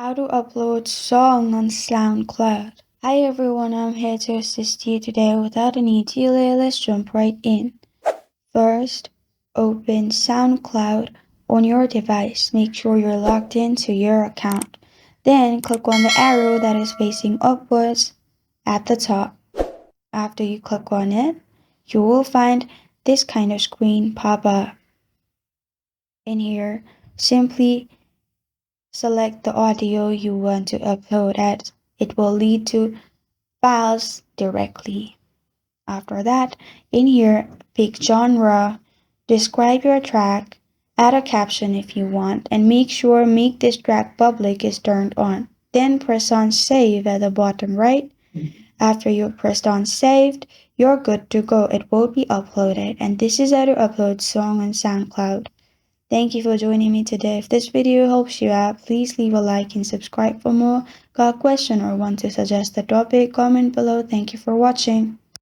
How to upload song on Soundcloud. Hi everyone, I'm here to assist you today. Without any delay, let's jump right in. First, open Soundcloud on your device. Make sure you're logged into your account. Then click on the arrow that is facing upwards at the top. After you click on it, you will find this kind of screen pop up. In here, simply select the audio you want to upload as it will lead to files directly. After that, in here, pick genre, describe your track, add a caption if you want, and make sure make this track public is turned on. Then press on save at the bottom right. After you've pressed on saved, you're good to go. It will be uploaded. And this is how to upload song on SoundCloud. Thank you for joining me today. If this video helps you out, please leave a like and subscribe for more. Got a question or want to suggest a topic? Comment below. Thank you for watching.